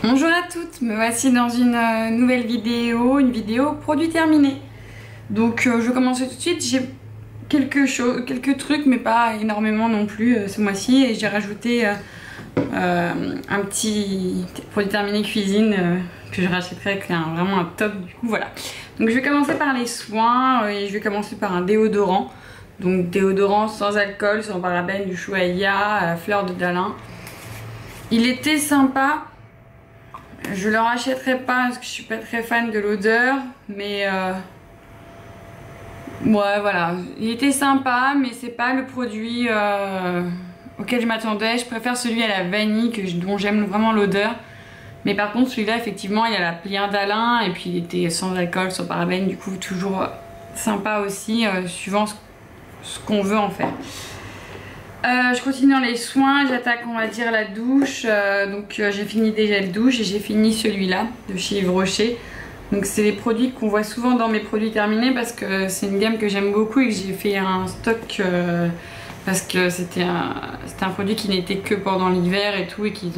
Bonjour à toutes, me voici dans une nouvelle vidéo, une vidéo produit terminé. Donc je vais commencer tout de suite, j'ai quelques trucs mais pas énormément non plus ce mois-ci, et j'ai rajouté un petit produit terminé cuisine que je rachèterai, qui est vraiment un top du coup, voilà. Donc je vais commencer par les soins et je vais commencer par un déodorant. Donc déodorant sans alcool, sans parabènes, du Ushuaïa, fleur de Dalin. Il était sympa. Je le rachèterai pas parce que je suis pas très fan de l'odeur, mais ouais, voilà, il était sympa, mais c'est pas le produit auquel je m'attendais. Je préfère celui à la vanille dont j'aime vraiment l'odeur. Mais par contre celui-là, effectivement, il y a la Fleur de Dalin et puis il était sans alcool, sans parabènes, du coup toujours sympa aussi, suivant ce qu'on veut en faire. Je continue dans les soins, j'attaque on va dire la douche, donc j'ai fini des gels douche et j'ai fini celui-là de chez Yves Rocher. Donc c'est des produits qu'on voit souvent dans mes produits terminés parce que c'est une gamme que j'aime beaucoup et que j'ai fait un stock parce que c'était un produit qui n'était que pendant l'hiver et tout, et qui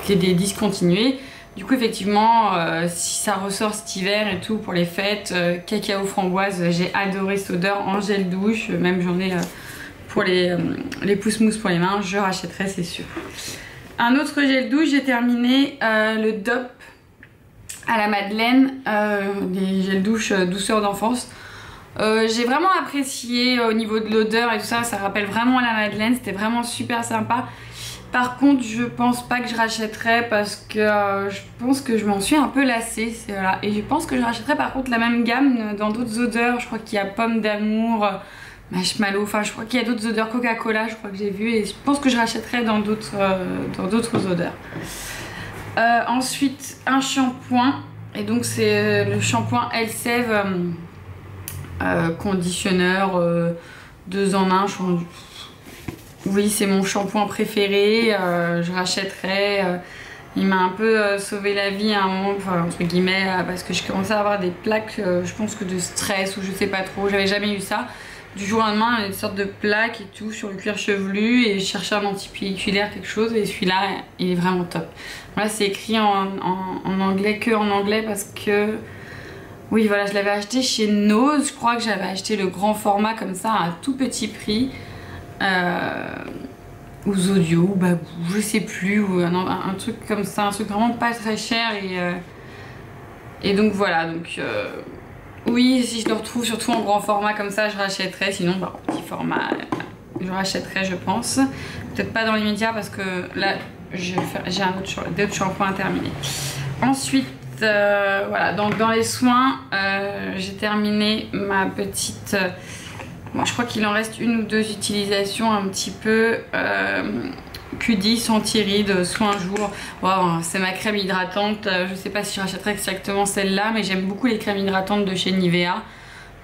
est discontinué. Du coup effectivement si ça ressort cet hiver et tout pour les fêtes, cacao framboise, j'ai adoré cette odeur en gel douche, même j'en ai pour les pousse-mousse pour les mains, je rachèterai, c'est sûr. Un autre gel douche, j'ai terminé le DOP à la Madeleine, des gels douche douceur d'enfance. J'ai vraiment apprécié au niveau de l'odeur et tout ça, ça rappelle vraiment la Madeleine, c'était vraiment super sympa. Par contre, je pense pas que je rachèterai parce que je pense que je m'en suis un peu lassée. Voilà. Et je pense que je rachèterai par contre la même gamme dans d'autres odeurs. Je crois qu'il y a pomme d'amour, marshmallow, enfin je crois qu'il y a d'autres odeurs, Coca-Cola je crois que j'ai vu, et je pense que je rachèterai dans d'autres odeurs. Ensuite un shampoing, et donc c'est le shampoing Elseve conditionneur 2 en 1. Oui, c'est mon shampoing préféré, je rachèterai. Il m'a un peu sauvé la vie à un moment, enfin, entre guillemets, parce que je commençais à avoir des plaques, je pense que de stress ou je sais pas trop, j'avais jamais eu ça. Du jour au lendemain, il y a une sorte de plaque et tout sur le cuir chevelu, et je cherchais un antipelliculaire, quelque chose, et celui-là, il est vraiment top. Là, c'est écrit en anglais, que en anglais, parce que... Oui, voilà, je l'avais acheté chez Nose, je crois que j'avais acheté le grand format comme ça, à un tout petit prix. Ou Zodio, ou Babou, je sais plus, ou un truc comme ça, un truc vraiment pas très cher, et donc voilà, donc... Oui, si je le retrouve surtout en grand format comme ça, je rachèterai. Sinon, bah, en petit format, je rachèterai, je pense. Peut-être pas dans les médias parce que là, j'ai d'autres shampoings à terminer. Ensuite, voilà, donc dans les soins, j'ai terminé ma petite... Bon, je crois qu'il en reste une ou deux utilisations un petit peu... Q10 anti-rides soin jour. Wow, c'est ma crème hydratante. Je sais pas si je rachèterai exactement celle-là, mais j'aime beaucoup les crèmes hydratantes de chez Nivea.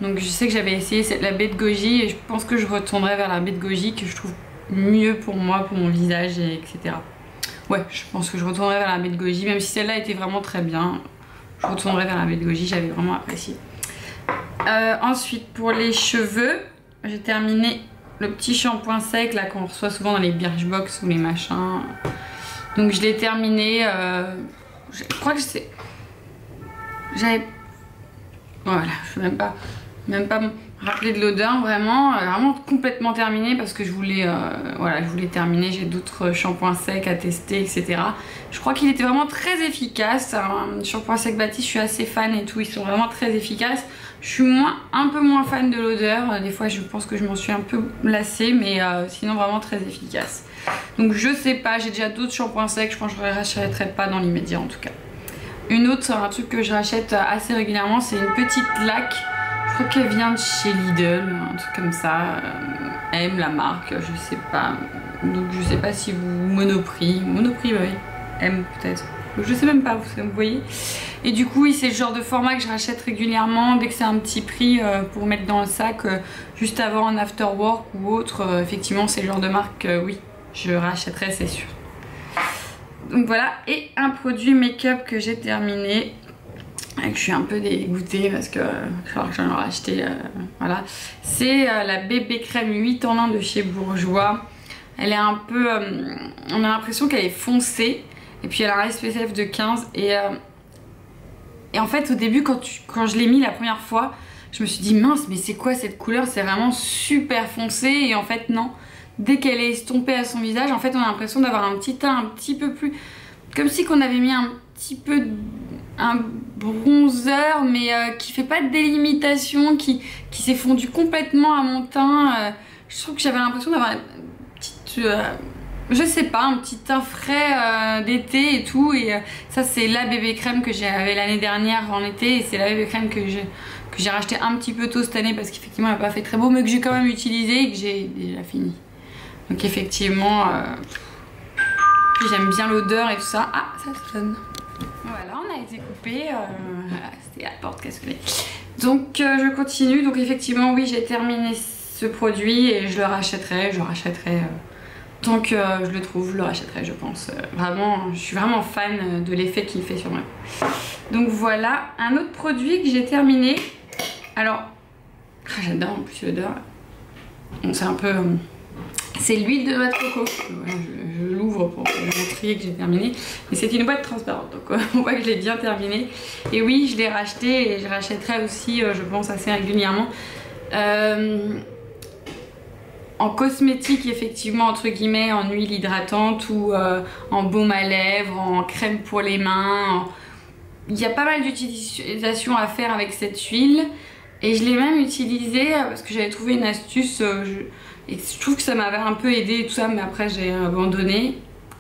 Donc je sais que j'avais essayé la baie de goji, et je pense que je retournerai vers la baie de goji, que je trouve mieux pour moi, pour mon visage, etc. Ouais, je pense que je retournerai vers la baie de goji, même si celle-là était vraiment très bien. Je retournerai vers la baie de goji, j'avais vraiment apprécié. Ensuite, pour les cheveux, j'ai terminé le petit shampoing sec là qu'on reçoit souvent dans les Birchbox ou les machins. Donc je l'ai terminé. Je crois que c'est... J'avais... Voilà, je ne peux même pas me rappeler de l'odeur, vraiment complètement terminé, parce que je voulais, voilà, je voulais terminer. J'ai d'autres shampoings secs à tester, etc. Je crois qu'il était vraiment très efficace. Un shampoing sec Baptiste, je suis assez fan et tout, ils sont vraiment très efficaces. Je suis un peu moins fan de l'odeur, des fois je pense que je m'en suis un peu lassée, mais sinon vraiment très efficace. Donc je sais pas, j'ai déjà d'autres shampoings secs, je pense que je ne rachèterai pas dans l'immédiat en tout cas. Une autre, un truc que je rachète assez régulièrement, c'est une petite laque. Je crois qu'elle vient de chez Lidl, un truc comme ça. M, la marque, je sais pas. Donc je sais pas si vous... Monoprix, oui. M peut-être. Je sais même pas, vous voyez. Et du coup, oui, c'est le genre de format que je rachète régulièrement dès que c'est un petit prix pour mettre dans le sac juste avant un after work ou autre. Effectivement, c'est le genre de marque, oui, je rachèterai, c'est sûr. Donc voilà, et un produit make-up que j'ai terminé. Et que je suis un peu dégoûtée parce que j'en ai acheté, voilà. C'est la bébé crème 8 en 1 de chez Bourjois. Elle est un peu... on a l'impression qu'elle est foncée. et puis elle a un SPF de 15 et en fait au début quand je l'ai mis la première fois, je me suis dit mince mais c'est quoi cette couleur, c'est vraiment super foncé et en fait non. Dès qu'elle est estompée à son visage, en fait on a l'impression d'avoir un petit teint un petit peu plus... Comme si qu'on avait mis un petit peu... un bronzer mais qui fait pas de délimitation, qui s'est fondu complètement à mon teint. Je trouve que j'avais l'impression d'avoir une petite... je sais pas, un petit teint frais d'été et tout. Et ça c'est la bébé crème que j'avais l'année dernière en été. Et c'est la bébé crème que j'ai racheté un petit peu tôt cette année parce qu'effectivement elle n'a pas fait très beau, mais que j'ai quand même utilisé et que j'ai déjà fini. Donc effectivement, j'aime bien l'odeur et tout ça. Ah, ça sonne. Voilà, on a été coupé. Voilà, c'était la porte cassée. Donc je continue. Donc effectivement, oui, j'ai terminé ce produit et je le rachèterai. Tant que je le trouve, je le rachèterai, je pense. Vraiment, je suis vraiment fan de l'effet qu'il fait sur moi. Donc voilà, un autre produit que j'ai terminé. Alors, j'adore en plus l'odeur. Bon, c'est un peu... c'est l'huile de noix de coco. Voilà, je l'ouvre pour vous montrer que j'ai terminé. Mais c'est une boîte transparente, donc on voit que je l'ai bien terminé. Et oui, je l'ai racheté et je rachèterai aussi, je pense, assez régulièrement. En cosmétique, effectivement, entre guillemets, en huile hydratante ou en baume à lèvres, en crème pour les mains. Il y a pas mal d'utilisations à faire avec cette huile. Et je l'ai même utilisée parce que j'avais trouvé une astuce... et je trouve que ça m'avait un peu aidé et tout ça, mais après j'ai abandonné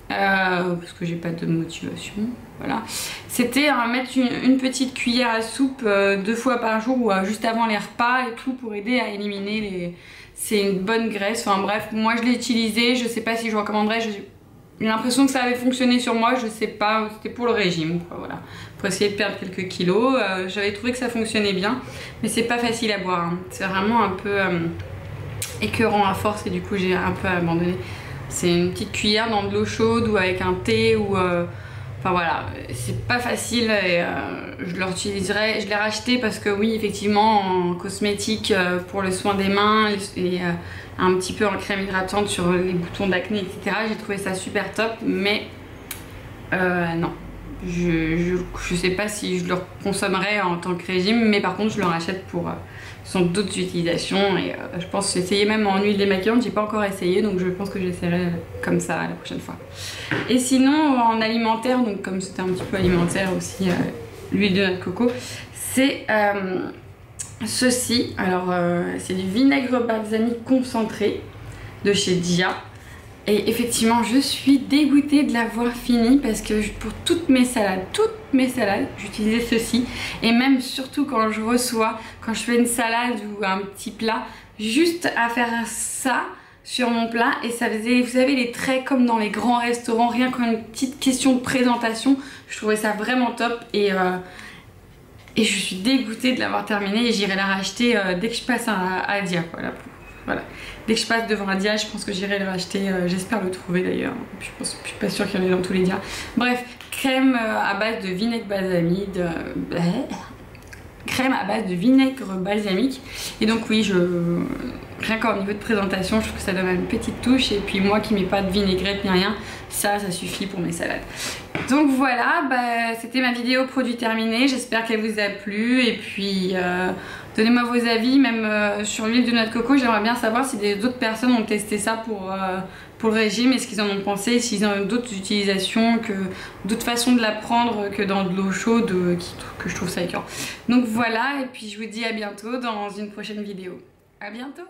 parce que j'ai pas de motivation. Voilà. C'était mettre une petite cuillère à soupe 2 fois par jour ou juste avant les repas et tout pour aider à éliminer les... C'est une bonne graisse. Enfin bref, moi je l'ai utilisé. Je sais pas si je recommanderais. J'ai l'impression que ça avait fonctionné sur moi. Je sais pas. C'était pour le régime. Quoi, voilà. Pour essayer de perdre quelques kilos. J'avais trouvé que ça fonctionnait bien, mais c'est pas facile à boire. Hein. C'est vraiment un peu écœurant à force et du coup j'ai un peu abandonné. C'est une petite cuillère dans de l'eau chaude ou avec un thé ou enfin voilà, c'est pas facile et je le réutiliserai. Je l'ai racheté parce que oui, effectivement, en cosmétique pour le soin des mains et un petit peu en crème hydratante sur les boutons d'acné, etc. J'ai trouvé ça super top, mais non. Je sais pas si je le consommerais en tant que régime, mais par contre je le rachète pour sont d'autres utilisations et je pense que j'ai essayé même en huile démaquillante, j'ai pas encore essayé, donc je pense que j'essaierai comme ça la prochaine fois. Et sinon en alimentaire, donc comme c'était un petit peu alimentaire aussi, l'huile de noix de coco, c'est ceci. Alors c'est du vinaigre balsamique concentré de chez Dia. Et effectivement, je suis dégoûtée de l'avoir fini parce que pour toutes mes salades, j'utilisais ceci. Et même surtout quand je reçois, quand je fais une salade ou un petit plat, juste à faire ça sur mon plat et ça faisait, vous savez, les traits comme dans les grands restaurants, rien qu'une petite question de présentation. Je trouvais ça vraiment top et je suis dégoûtée de l'avoir terminé et j'irai la racheter dès que je passe à Dia, quoi, là. Voilà. Dès que je passe devant un Dia, je pense que j'irai le racheter. J'espère le trouver d'ailleurs. Je suis pas sûre qu'il y en ait dans tous les Dia. Bref, crème à base de vinaigre balsamique. Crème à base de vinaigre balsamique. Et donc oui, rien qu'au niveau de présentation, je trouve que ça donne une petite touche. Et puis moi qui mets pas de vinaigrette ni rien, ça suffit pour mes salades. Donc voilà, c'était ma vidéo produit terminée. J'espère qu'elle vous a plu. Et puis... donnez-moi vos avis, même sur l'huile de noix de coco. J'aimerais bien savoir si d'autres personnes ont testé ça pour le régime et ce qu'ils en ont pensé, s'ils ont d'autres utilisations, d'autres façons de la prendre que dans de l'eau chaude, que je trouve ça écœurant. Donc voilà, et puis je vous dis à bientôt dans une prochaine vidéo. À bientôt!